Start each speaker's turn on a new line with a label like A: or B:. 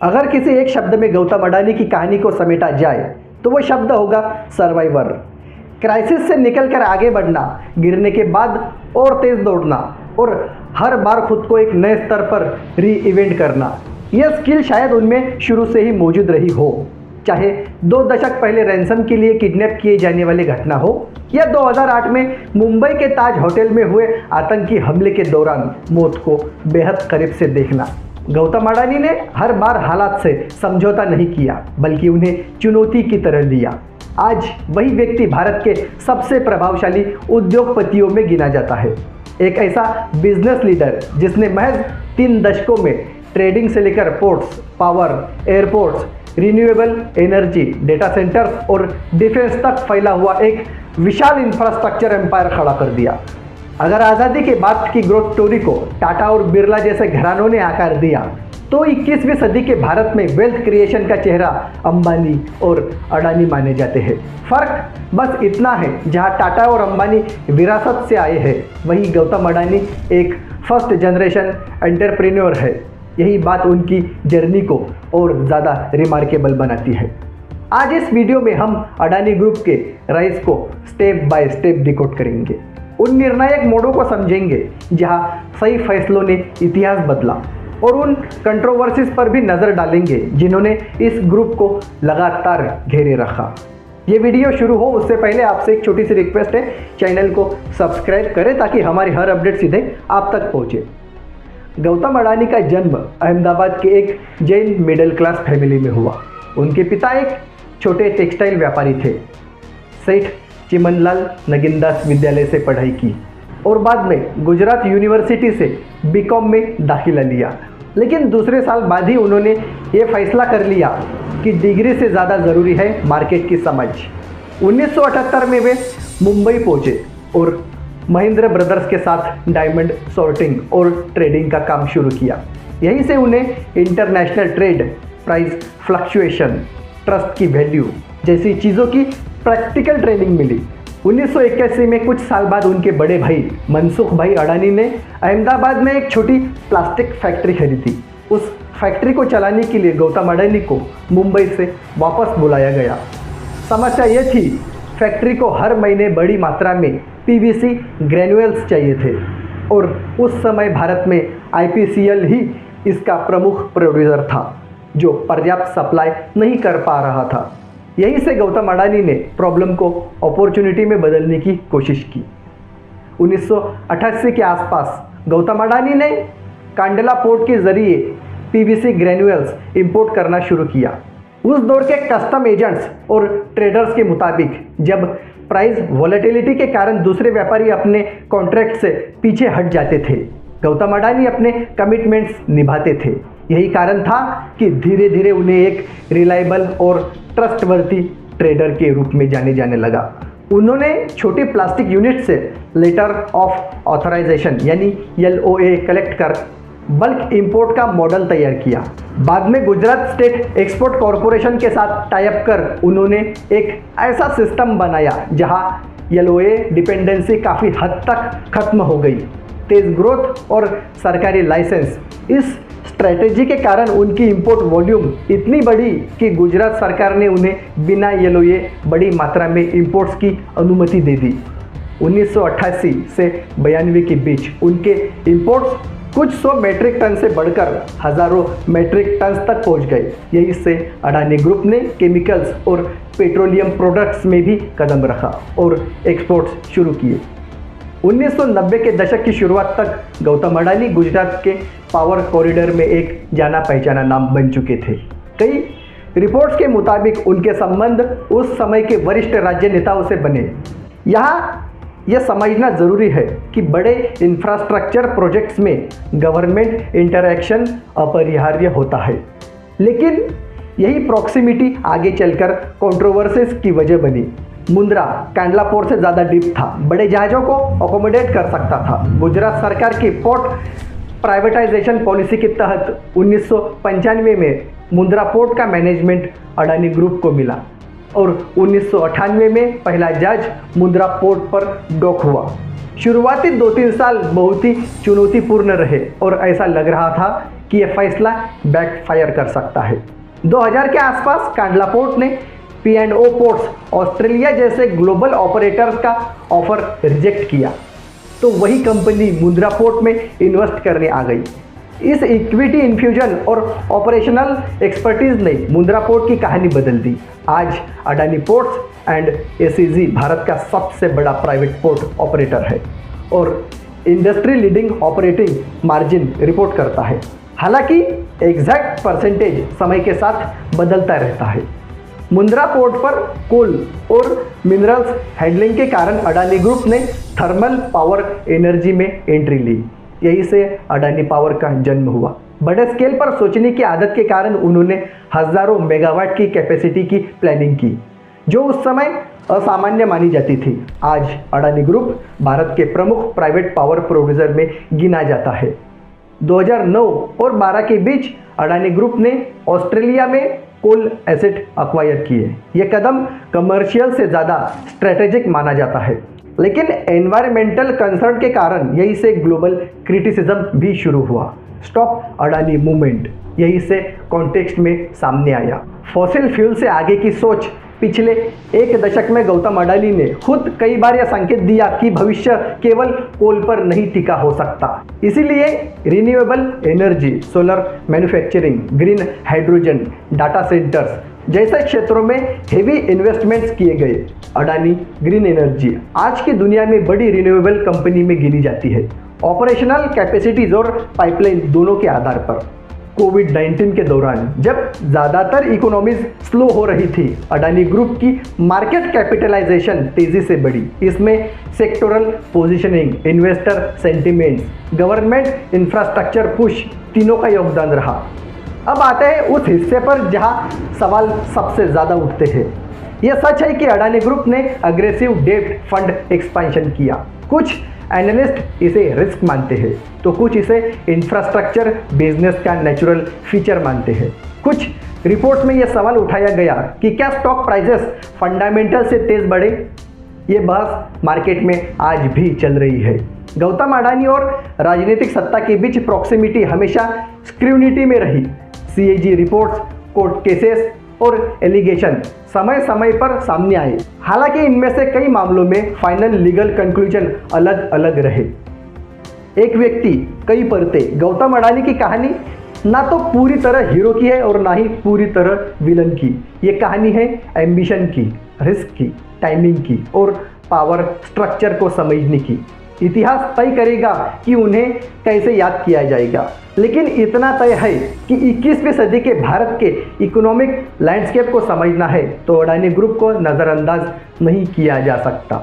A: अगर किसी एक शब्द में गौतम अडानी की कहानी को समेटा जाए तो वो शब्द होगा सर्वाइवर। क्राइसिस से निकलकर आगे बढ़ना, गिरने के बाद और तेज दौड़ना और हर बार खुद को एक नए स्तर पर री इवेंट करना, यह स्किल शायद उनमें शुरू से ही मौजूद रही हो। चाहे 2 दशक पहले रैंसम के लिए किडनैप किए जाने वाली घटना हो या 2008 में मुंबई के ताज होटल में हुए आतंकी हमले के दौरान मौत को बेहद करीब से देखना, गौतम अडानी ने हर बार हालात से समझौता नहीं किया बल्कि उन्हें चुनौती की तरह लिया। आज वही व्यक्ति भारत के सबसे प्रभावशाली उद्योगपतियों में गिना जाता है। एक ऐसा बिजनेस लीडर जिसने महज 3 दशकों में ट्रेडिंग से लेकर ports, power, airports, renewable energy, data centres और डिफेंस तक फैला हुआ एक विशाल इंफ्रास्ट्रक्चर एम्पायर खड़ा कर दिया। अगर आज़ादी के बाद की ग्रोथ स्टोरी को टाटा और बिरला जैसे घरानों ने आकार दिया तो 21वीं सदी के भारत में वेल्थ क्रिएशन का चेहरा अंबानी और अडानी माने जाते हैं। फर्क बस इतना है, जहां टाटा और अंबानी विरासत से आए हैं, वहीं गौतम अडानी एक फर्स्ट जनरेशन एंटरप्रेन्योर है। यही बात उनकी जर्नी को और ज़्यादा रिमार्केबल बनाती है। आज इस वीडियो में हम अडानी ग्रुप के राइज को स्टेप बाय स्टेप डिकोड करेंगे, उन निर्णायक मोड़ों को समझेंगे जहां सही फैसलों ने इतिहास बदला और उन कंट्रोवर्सीज पर भी नज़र डालेंगे जिन्होंने इस ग्रुप को लगातार घेरे रखा। ये वीडियो शुरू हो उससे पहले आपसे एक छोटी सी रिक्वेस्ट है, चैनल को सब्सक्राइब करें ताकि हमारी हर अपडेट सीधे आप तक पहुँचे। गौतम अडानी का जन्म अहमदाबाद के एक जैन मिडिल क्लास फैमिली में हुआ। उनके पिता एक छोटे टेक्सटाइल व्यापारी थे। सेठ चिमनलाल नगिनदास विद्यालय से पढ़ाई की और बाद में गुजरात यूनिवर्सिटी से बीकॉम में दाखिला लिया। लेकिन दूसरे साल बाद ही उन्होंने ये फैसला कर लिया कि डिग्री से ज़्यादा ज़रूरी है मार्केट की समझ। 1978 में वे मुंबई पहुँचे और महिंद्रा ब्रदर्स के साथ डायमंड सॉर्टिंग और ट्रेडिंग का काम शुरू किया। यहीं से उन्हें international trade, price fluctuation, trust की वैल्यू जैसी चीज़ों की प्रैक्टिकल ट्रेनिंग मिली। 1981 में कुछ साल बाद उनके बड़े भाई मनसुख भाई अडानी ने अहमदाबाद में एक छोटी प्लास्टिक फैक्ट्री खरीदी। उस फैक्ट्री को चलाने के लिए गौतम अडानी को मुंबई से वापस बुलाया गया। समस्या ये थी, फैक्ट्री को हर महीने बड़ी मात्रा में पीवीसी ग्रेन्युअल्स चाहिए थे और उस समय भारत में आईपीसीएल ही इसका प्रमुख प्रोड्यूसर था जो पर्याप्त सप्लाई नहीं कर पा रहा था। यहीं से गौतम अडानी ने प्रॉब्लम को अपॉर्चुनिटी में बदलने की कोशिश की। 1988 के आसपास गौतम अडानी ने कांडला पोर्ट के जरिए पीवीसी ग्रेन्युअल्स इंपोर्ट करना शुरू किया। उस दौर के कस्टम एजेंट्स और ट्रेडर्स के मुताबिक जब प्राइस वॉलेटिलिटी के कारण दूसरे व्यापारी अपने कॉन्ट्रैक्ट से पीछे हट जाते थे, गौतम अडानी अपने कमिटमेंट्स निभाते थे। यही कारण था कि धीरे धीरे उन्हें एक रिलायबल और ट्रस्टवर्दी ट्रेडर के रूप में जाने लगा। उन्होंने छोटे प्लास्टिक यूनिट से लेटर ऑफ ऑथराइजेशन यानी LOA कलेक्ट कर बल्क इंपोर्ट का मॉडल तैयार किया। बाद में गुजरात स्टेट एक्सपोर्ट कॉरपोरेशन के साथ टाई अप कर उन्होंने एक ऐसा सिस्टम बनाया जहां LOA डिपेंडेंसी काफ़ी हद तक खत्म हो गई। तेज ग्रोथ और सरकारी लाइसेंस, इस स्ट्रेटेजी के कारण उनकी इंपोर्ट वॉल्यूम इतनी बढ़ी कि गुजरात सरकार ने उन्हें बिना LOA बड़ी मात्रा में इंपोर्ट्स की अनुमति दे दी। 1988 से 92 के बीच उनके इंपोर्ट्स कुछ 100 मेट्रिक टन से बढ़कर हजारों मेट्रिक टन तक पहुंच गए। यही से अडानी ग्रुप ने केमिकल्स और पेट्रोलियम प्रोडक्ट्स में भी कदम रखा और एक्सपोर्ट्स शुरू किए। 1990 के दशक की शुरुआत तक गौतम अडानी गुजरात के पावर कॉरिडोर में एक जाना पहचाना नाम बन चुके थे। कई रिपोर्ट्स के मुताबिक उनके संबंध उस समय के वरिष्ठ राज्य नेताओं से बने। यहाँ यह समझना ज़रूरी है कि बड़े इंफ्रास्ट्रक्चर प्रोजेक्ट्स में गवर्नमेंट इंटरैक्शन अपरिहार्य होता है, लेकिन यही प्रॉक्सिमिटी आगे चलकर कंट्रोवर्सीज की वजह बनी। मुंद्रा कांडला पोर्ट से ज़्यादा डीप था, बड़े जहाज़ों को अकोमोडेट कर सकता था। गुजरात सरकार की पोर्ट प्राइवेटाइजेशन पॉलिसी के तहत 1995 में मुंद्रा पोर्ट का मैनेजमेंट अडानी ग्रुप को मिला और 1998 में पहला जहाज मुंद्रा पोर्ट पर डॉक हुआ। शुरुआती 2-3 साल बहुत ही चुनौतीपूर्ण रहे और ऐसा लग रहा था कि यह फैसला बैकफायर कर सकता है। 2000 के आसपास कांडला पोर्ट ने P&O पोर्ट्स ऑस्ट्रेलिया जैसे ग्लोबल ऑपरेटर्स का ऑफर रिजेक्ट किया, तो वही कंपनी मुंद्रा पोर्ट में इन्वेस्ट करने आ गई। इस इक्विटी इन्फ्यूजन और ऑपरेशनल एक्सपर्टीज ने मुंद्रा पोर्ट की कहानी बदल दी। आज Adani ports and ACG Bharat का सबसे बड़ा प्राइवेट पोर्ट ऑपरेटर है और industry leading operating margin report करता है। हालांकि एग्जैक्ट परसेंटेज समय के साथ बदलता रहता है। मुंद्रा पोर्ट पर कोल और मिनरल्स हैंडलिंग के कारण अडानी ग्रुप ने थर्मल पावर एनर्जी में एंट्री ली। यही से अडानी पावर का जन्म हुआ। बड़े स्केल पर सोचने की आदत के कारण उन्होंने हजारों मेगावाट की कैपेसिटी की प्लानिंग की, जो उस समय असामान्य मानी जाती थी। आज अडानी ग्रुप भारत के प्रमुख प्राइवेट पावर प्रोड्यूसर में गिना जाता है। 2009 और 12 के बीच अडानी ग्रुप ने ऑस्ट्रेलिया में कोल एसेट अक्वायर किए। यह कदम कमर्शियल से ज़्यादा स्ट्रेटेजिक माना जाता है, लेकिन एनवायरमेंटल कंसर्न के कारण यही से ग्लोबल क्रिटिसिज्म भी शुरू हुआ। स्टॉप अडानी मूवमेंट यही से कॉन्टेक्स्ट में सामने आया। फॉसिल फ्यूल से आगे की सोच पिछले एक दशक में गौतम अडानी ने खुद कई बार यह संकेत दिया कि भविष्य केवल कोल पर नहीं टिका हो सकता। इसीलिए renewable energy, solar manufacturing, green hydrogen, data centres जैसे क्षेत्रों में हेवी इन्वेस्टमेंट्स किए गए। अडानी ग्रीन एनर्जी आज की दुनिया में बड़ी रिन्यूएबल कंपनी में गिनी जाती है, ऑपरेशनल कैपेसिटीज और पाइपलाइन दोनों के आधार पर। कोविड-19 के दौरान जब ज़्यादातर इकोनॉमीज स्लो हो रही थी, अडानी ग्रुप की मार्केट कैपिटलाइजेशन तेज़ी से बढ़ी। इसमें sectoral positioning, investor sentiments, government infrastructure push तीनों का योगदान रहा। अब आते हैं उस हिस्से पर जहां सवाल सबसे ज़्यादा उठते हैं। यह सच है कि अडानी ग्रुप ने अग्रेसिव डेब्ट फंड एक्सपेंशन किया। कुछ एनालिस्ट इसे रिस्क मानते हैं, तो कुछ इसे इंफ्रास्ट्रक्चर बिजनेस का नेचुरल फीचर मानते हैं। कुछ रिपोर्ट्स में यह सवाल उठाया गया कि क्या स्टॉक प्राइसेस फंडामेंटल से तेज बढ़े। ये बहस मार्केट में आज भी चल रही है। गौतम अडानी और राजनीतिक सत्ता के बीच प्रॉक्सिमिटी हमेशा स्क्रूनिटी में रही। CAG रिपोर्ट्स, कोर्ट केसेस और एलिगेशन समय समय पर सामने आए। हालांकि इनमें से कई मामलों में फाइनल लीगल कंक्लूजन अलग अलग रहे। एक व्यक्ति कई परतें। गौतम अडानी की कहानी ना तो पूरी तरह हीरो की है और ना ही पूरी तरह विलन की। ये कहानी है एम्बिशन की, रिस्क की, टाइमिंग की और पावर स्ट्रक्चर को समझने की। इतिहास तय करेगा कि उन्हें कैसे याद किया जाएगा, लेकिन इतना तय है कि 21वीं सदी के भारत के इकोनॉमिक लैंडस्केप को समझना है तो अडानी ग्रुप को नज़रअंदाज नहीं किया जा सकता।